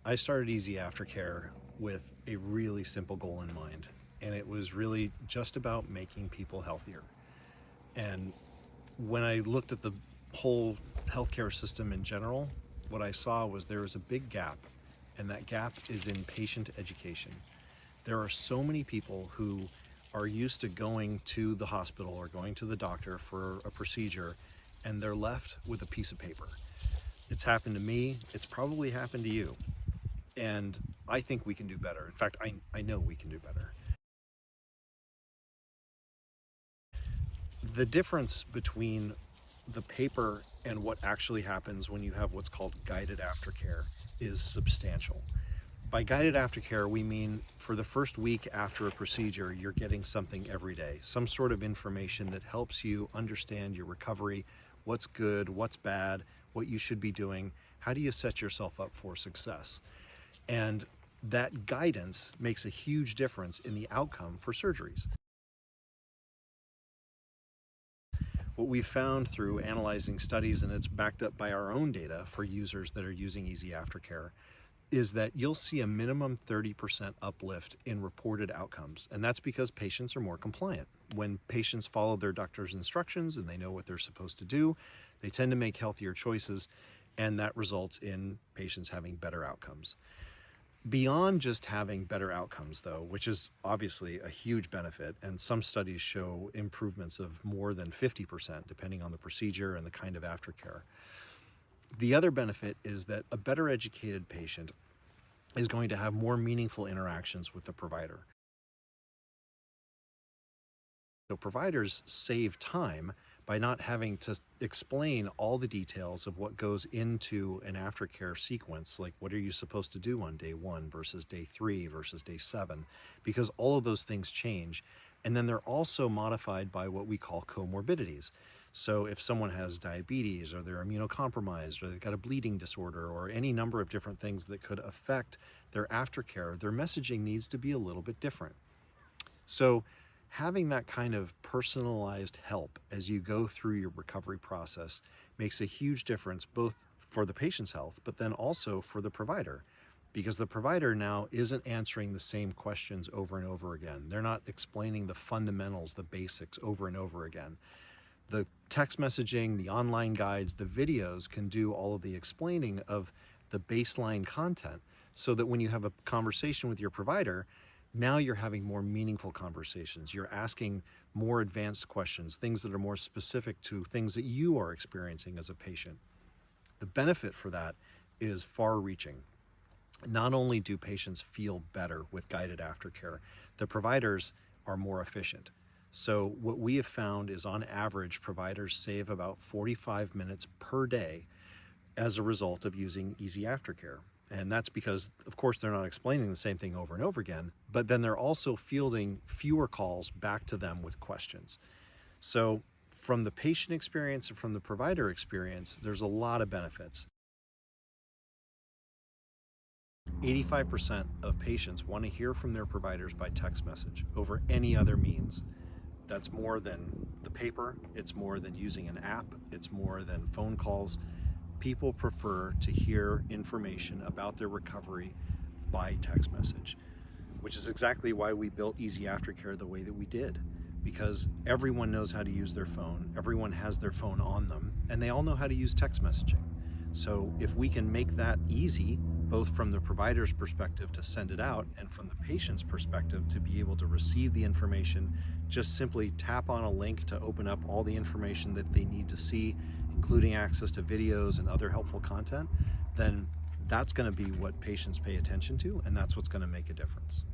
I started Easy Aftercare with a really simple goal in mind, and it was really just about making people healthier. And when I looked at the whole healthcare system in general, what I saw was there was a big gap, and that gap is in patient education. There are so many people who are used to going to the hospital or going to the doctor for a procedure, and they're left with a piece of paper. It's happened to me, it's probably happened to you. And I think we can do better. In fact, I know we can do better. The difference between the paper and what actually happens when you have what's called guided aftercare is substantial. By guided aftercare, we mean for the first week after a procedure, you're getting something every day, some sort of information that helps you understand your recovery, what's good, what's bad, what you should be doing, how do you set yourself up for success. And that guidance makes a huge difference in the outcome for surgeries. What we've found through analyzing studies, and it's backed up by our own data for users that are using Easy Aftercare, is that you'll see a minimum 30% uplift in reported outcomes. And that's because patients are more compliant. When patients follow their doctor's instructions and they know what they're supposed to do, they tend to make healthier choices, and that results in patients having better outcomes. Beyond just having better outcomes, though, which is obviously a huge benefit, and some studies show improvements of more than 50% depending on the procedure and the kind of aftercare. The other benefit is that a better educated patient is going to have more meaningful interactions with the provider. So providers save time by not having to explain all the details of what goes into an aftercare sequence, like what are you supposed to do on day 1 versus day 3 versus day 7, because all of those things change. And then they're also modified by what we call comorbidities. So if someone has diabetes, or they're immunocompromised, or they've got a bleeding disorder, or any number of different things that could affect their aftercare, their messaging needs to be a little bit different. So having that kind of personalized help as you go through your recovery process makes a huge difference, both for the patient's health, but then also for the provider, because the provider now isn't answering the same questions over and over again. They're not explaining the fundamentals, the basics over and over again. The text messaging, the online guides, the videos can do all of the explaining of the baseline content, so that when you have a conversation with your provider, now you're having more meaningful conversations. You're asking more advanced questions, things that are more specific to things that you are experiencing as a patient. The benefit for that is far-reaching. Not only do patients feel better with guided aftercare, the providers are more efficient. So what we have found is, on average, providers save about 45 minutes per day as a result of using Easy Aftercare. And that's because, of course, they're not explaining the same thing over and over again, but then they're also fielding fewer calls back to them with questions. So from the patient experience and from the provider experience, there's a lot of benefits. 85% of patients want to hear from their providers by text message over any other means. That's more than the paper, it's more than using an app, it's more than phone calls. People prefer to hear information about their recovery by text message, which is exactly why we built Easy Aftercare the way that we did, because everyone knows how to use their phone, everyone has their phone on them, and they all know how to use text messaging. So if we can make that easy, both from the provider's perspective to send it out and from the patient's perspective to be able to receive the information, just simply tap on a link to open up all the information that they need to see, including access to videos and other helpful content, then that's going to be what patients pay attention to, and that's what's going to make a difference.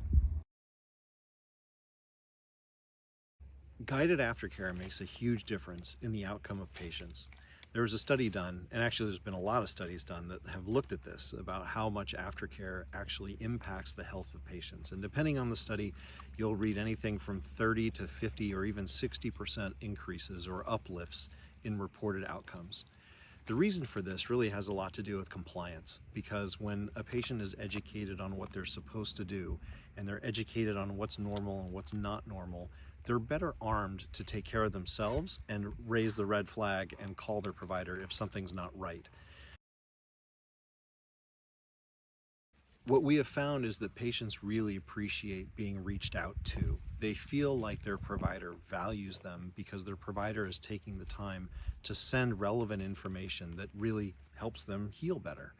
Guided aftercare makes a huge difference in the outcome of patients. There was a study done, and actually there's been a lot of studies done that have looked at this, about how much aftercare actually impacts the health of patients. And depending on the study, you'll read anything from 30 to 50 or even 60% increases or uplifts in reported outcomes. The reason for this really has a lot to do with compliance, because when a patient is educated on what they're supposed to do, and they're educated on what's normal and what's not normal, they're better armed to take care of themselves and raise the red flag and call their provider if something's not right. What we have found is that patients really appreciate being reached out to. They feel like their provider values them because their provider is taking the time to send relevant information that really helps them heal better.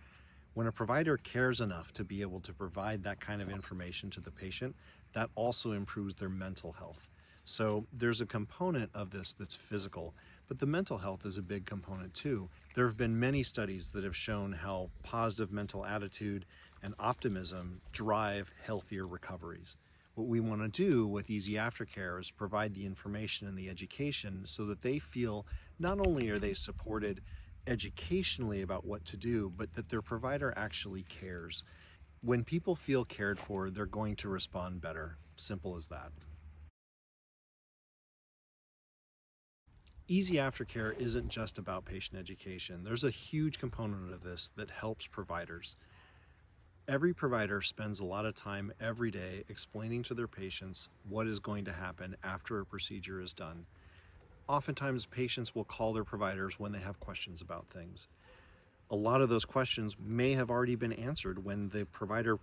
When a provider cares enough to be able to provide that kind of information to the patient, that also improves their mental health. So there's a component of this that's physical, but the mental health is a big component too. There have been many studies that have shown how positive mental attitude and optimism drive healthier recoveries. What we want to do with Easy Aftercare is provide the information and the education so that they feel not only are they supported educationally about what to do, but that their provider actually cares. When people feel cared for, they're going to respond better. Simple as that. Easy Aftercare isn't just about patient education. There's a huge component of this that helps providers. Every provider spends a lot of time every day explaining to their patients what is going to happen after a procedure is done. Oftentimes, patients will call their providers when they have questions about things. A lot of those questions may have already been answered when the provider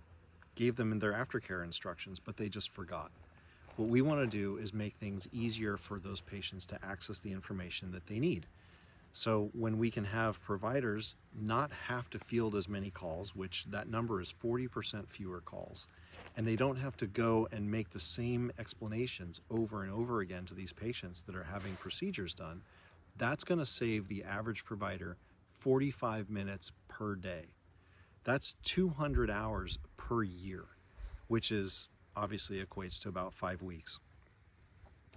gave them their aftercare instructions, but they just forgot. What we want to do is make things easier for those patients to access the information that they need. So when we can have providers not have to field as many calls, which that number is 40% fewer calls, and they don't have to go and make the same explanations over and over again to these patients that are having procedures done, that's going to save the average provider 45 minutes per day. That's 200 hours per year, which is obviously equates to about 5 weeks.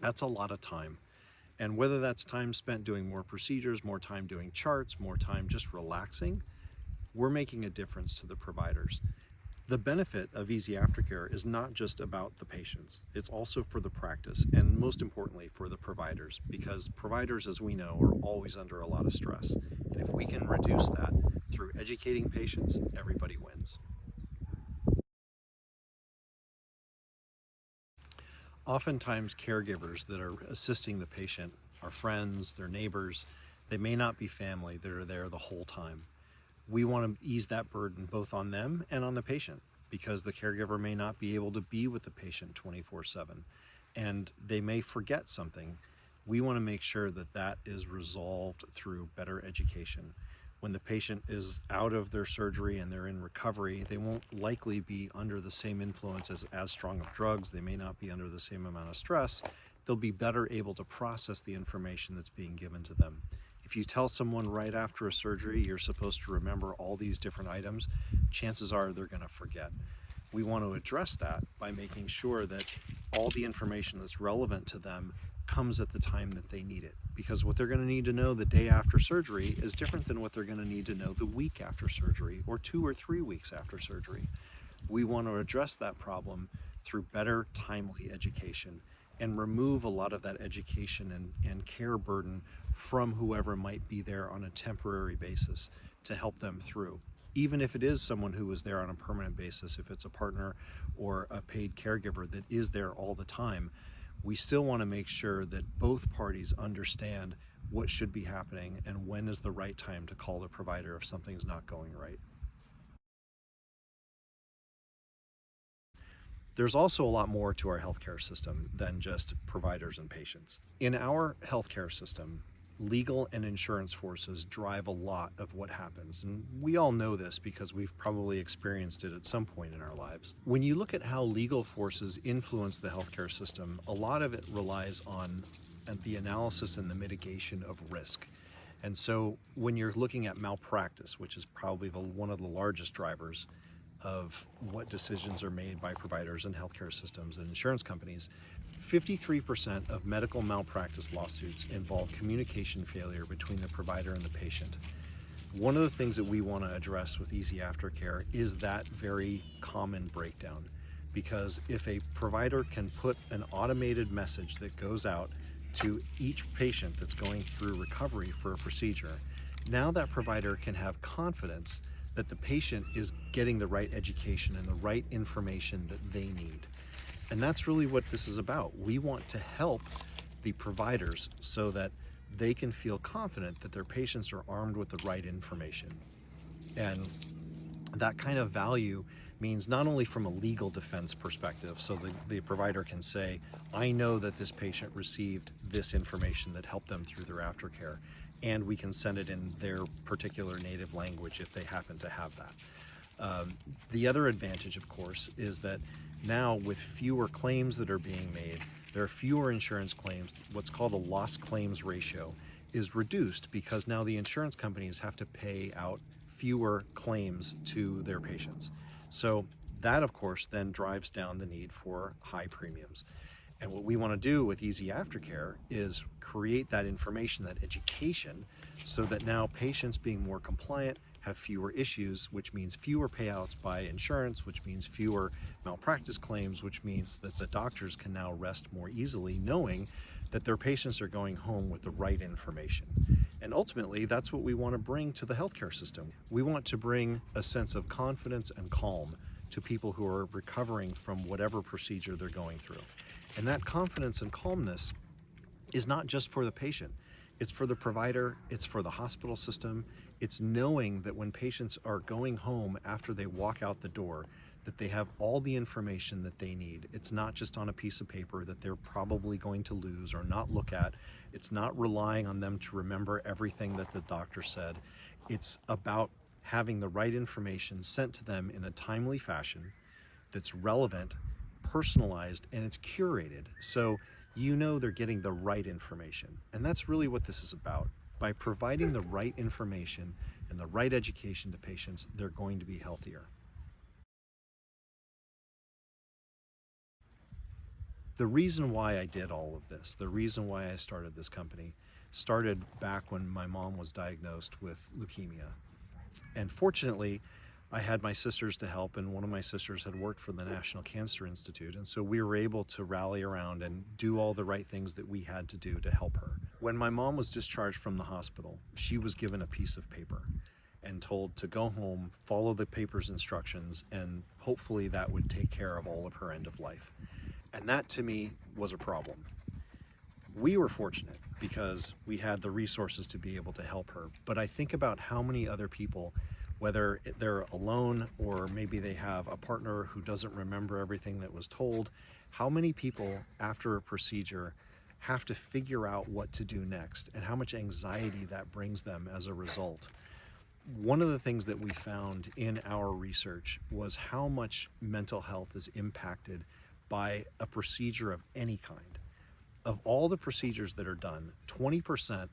That's a lot of time. And whether that's time spent doing more procedures, more time doing charts, more time just relaxing, we're making a difference to the providers. The benefit of Easy Aftercare is not just about the patients, it's also for the practice, and most importantly for the providers, because providers, as we know, are always under a lot of stress. And if we can reduce that through educating patients, everybody wins. Oftentimes, caregivers that are assisting the patient are friends, they're neighbors, they may not be family that are there the whole time. We want to ease that burden both on them and on the patient because the caregiver may not be able to be with the patient 24/7 and they may forget something. We want to make sure that that is resolved through better education. When the patient is out of their surgery and they're in recovery, they won't likely be under the same influence as strong of drugs. They may not be under the same amount of stress. They'll be better able to process the information that's being given to them. If you tell someone right after a surgery you're supposed to remember all these different items, chances are they're going to forget. We want to address that by making sure that all the information that's relevant to them comes at the time that they need it. Because what they're going to need to know the day after surgery is different than what they're going to need to know the week after surgery or 2 or 3 weeks after surgery. We want to address that problem through better, timely education and remove a lot of that education and care burden from whoever might be there on a temporary basis to help them through. Even if it is someone who is there on a permanent basis, if it's a partner or a paid caregiver that is there all the time, we still want to make sure that both parties understand what should be happening and when is the right time to call the provider if something's not going right. There's also a lot more to our healthcare system than just providers and patients. In our healthcare system, legal and insurance forces drive a lot of what happens. And we all know this because we've probably experienced it at some point in our lives. When you look at how legal forces influence the healthcare system, a lot of it relies on the analysis and the mitigation of risk. And so when you're looking at malpractice, which is probably one of the largest drivers of what decisions are made by providers and healthcare systems and insurance companies, 53% of medical malpractice lawsuits involve communication failure between the provider and the patient. One of the things that we want to address with Easy Aftercare is that very common breakdown. Because if a provider can put an automated message that goes out to each patient that's going through recovery for a procedure, now that provider can have confidence that the patient is getting the right education and the right information that they need. And that's really what this is about. We want to help the providers so that they can feel confident that their patients are armed with the right information. And That kind of value means not only from a legal defense perspective, so the provider can say, I know that this patient received this information that helped them through their aftercare, and we can send it in their particular native language if they happen to have that. The other advantage, of course, is that now with fewer claims that are being made, there are fewer insurance claims. What's called a loss claims ratio is reduced because now the insurance companies have to pay out fewer claims to their patients. So that, of course, then drives down the need for high premiums. And what we want to do with Easy Aftercare is create that information, that education, so that now patients being more compliant have fewer issues, which means fewer payouts by insurance, which means fewer malpractice claims, which means that the doctors can now rest more easily knowing that their patients are going home with the right information. And ultimately, that's what we want to bring to the healthcare system. We want to bring a sense of confidence and calm to people who are recovering from whatever procedure they're going through. And that confidence and calmness is not just for the patient. It's for the provider, it's for the hospital system. It's knowing that when patients are going home after they walk out the door, that they have all the information that they need. It's not just on a piece of paper that they're probably going to lose or not look at. It's not relying on them to remember everything that the doctor said. It's about having the right information sent to them in a timely fashion that's relevant, personalized, and it's curated. So you know they're getting the right information. And that's really what this is about. By providing the right information and the right education to patients, they're going to be healthier. The reason why I did all of this, the reason why I started this company, started back when my mom was diagnosed with leukemia. And fortunately, I had my sisters to help, and one of my sisters had worked for the National Cancer Institute, and so we were able to rally around and do all the right things that we had to do to help her. When my mom was discharged from the hospital, she was given a piece of paper and told to go home, follow the paper's instructions, and hopefully that would take care of all of her end of life. And that to me was a problem. We were fortunate because we had the resources to be able to help her. But I think about how many other people, whether they're alone or maybe they have a partner who doesn't remember everything that was told, how many people after a procedure have to figure out what to do next and how much anxiety that brings them as a result. One of the things that we found in our research was how much mental health is impacted by a procedure of any kind. Of all the procedures that are done, 20%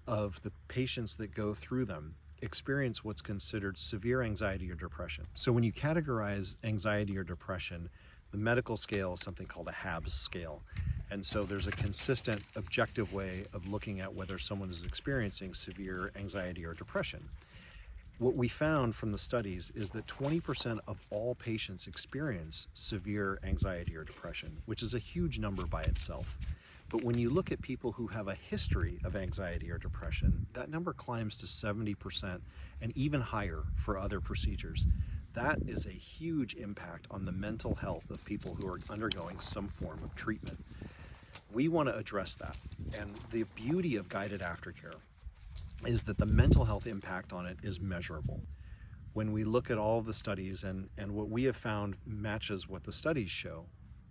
of the patients that go through them experience what's considered severe anxiety or depression. So when you categorize anxiety or depression, the medical scale is something called a HABS scale. And so there's a consistent, objective way of looking at whether someone is experiencing severe anxiety or depression. What we found from the studies is that 20% of all patients experience severe anxiety or depression, which is a huge number by itself. But when you look at people who have a history of anxiety or depression, that number climbs to 70% and even higher for other procedures. That is a huge impact on the mental health of people who are undergoing some form of treatment. We want to address that. And the beauty of guided aftercare is that the mental health impact on it is measurable. When we look at all of the studies and what we have found matches what the studies show,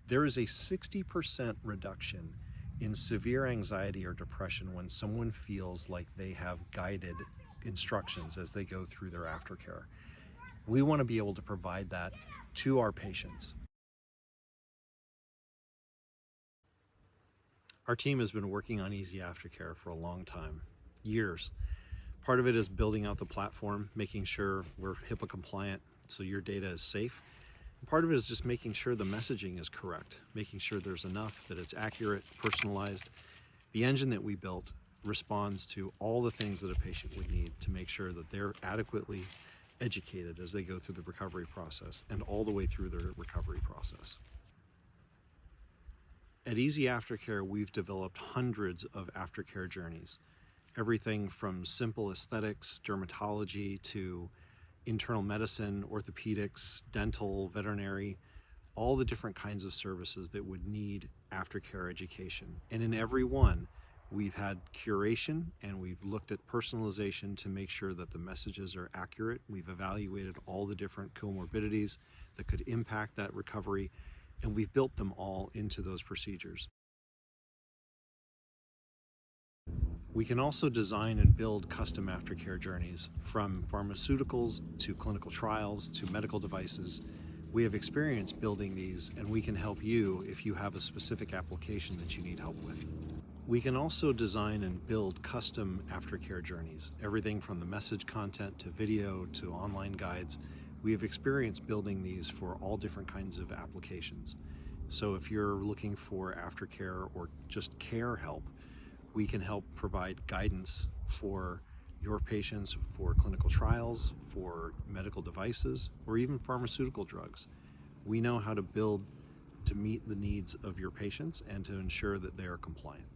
there is a 60% reduction in severe anxiety or depression when someone feels like they have guided instructions as they go through their aftercare. We want to be able to provide that to our patients. Our team has been working on Easy Aftercare for a long time, years. Part of it is building out the platform, making sure we're HIPAA compliant so your data is safe. And part of it is just making sure the messaging is correct, making sure there's enough, that it's accurate, personalized. The engine that we built responds to all the things that a patient would need to make sure that they're adequately educated as they go through the recovery process and all the way through their recovery process. At Easy Aftercare, we've developed hundreds of aftercare journeys. Everything from simple aesthetics, dermatology, to internal medicine, orthopedics, dental, veterinary, all the different kinds of services that would need aftercare education. And in every one, We've had curation, and we've looked at personalization to make sure that the messages are accurate. We've evaluated all the different comorbidities that could impact that recovery, and we've built them all into those procedures. We can also design and build custom aftercare journeys, from pharmaceuticals to clinical trials to medical devices. We have experience building these, and we can help you if you have a specific application that you need help with. We can also design and build custom aftercare journeys, everything from the message content to video to online guides. We have experience building these for all different kinds of applications. So if you're looking for aftercare or just care help, we can help provide guidance for your patients for clinical trials, for medical devices, or even pharmaceutical drugs. We know how to build to meet the needs of your patients and to ensure that they are compliant.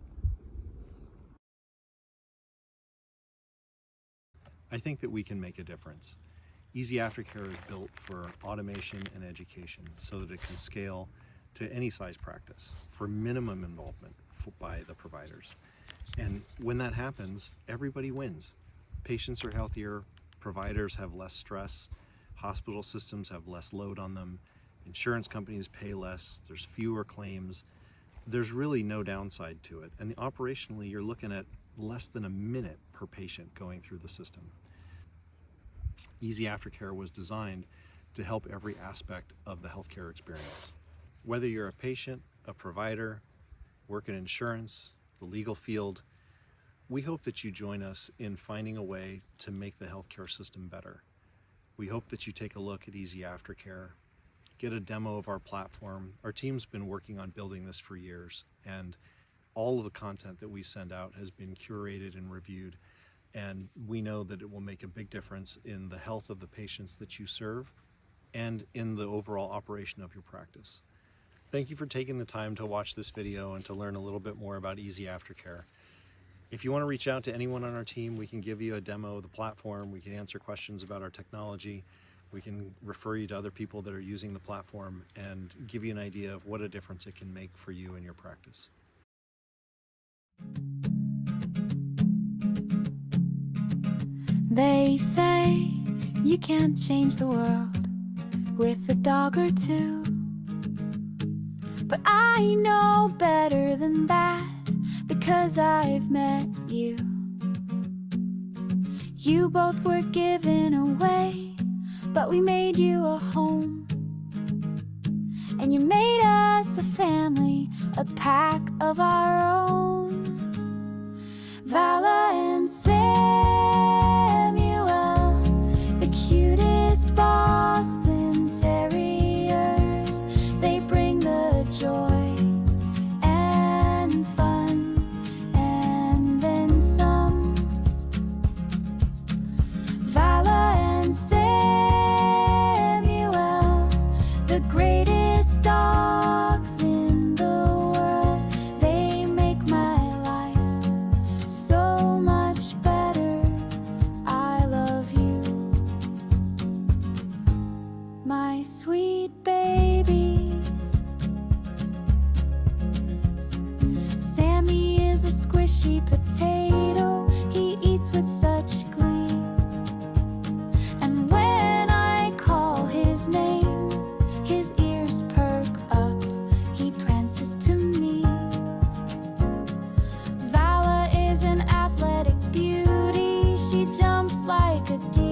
I think that we can make a difference. Easy Aftercare is built for automation and education so that it can scale to any size practice for minimum involvement by the providers. And when that happens, everybody wins. Patients are healthier, providers have less stress, hospital systems have less load on them, insurance companies pay less, there's fewer claims. There's really no downside to it. And operationally, you're looking at less than a minute per patient going through the system. Easy Aftercare was designed to help every aspect of the healthcare experience. Whether you're a patient, a provider, work in insurance, the legal field, we hope that you join us in finding a way to make the healthcare system better. We hope that you take a look at Easy Aftercare, get a demo of our platform. Our team's been working on building this for years, and all of the content that we send out has been curated and reviewed, and we know that it will make a big difference in the health of the patients that you serve and in the overall operation of your practice. Thank you for taking the time to watch this video and to learn a little bit more about Easy Aftercare. If you want to reach out to anyone on our team, we can give you a demo of the platform, we can answer questions about our technology, we can refer you to other people that are using the platform and give you an idea of what a difference it can make for you and your practice. They say you can't change the world with a dog or two, but I know better than that because I've met you. You both were given away, but we made you a home, and you made us a family, a pack of our own. Vala and Samuel, the cutest Boston Terriers, they bring the joy and fun and then some. Vala and Samuel, the greatest dogs in the world, they make my life so much better. I love you, my sweet babies. Sammy is a squishy potato, he eats with such glee, and when I call his name, his ears perk up, he prances to me. Vala is an athletic beauty, she jumps like a deer.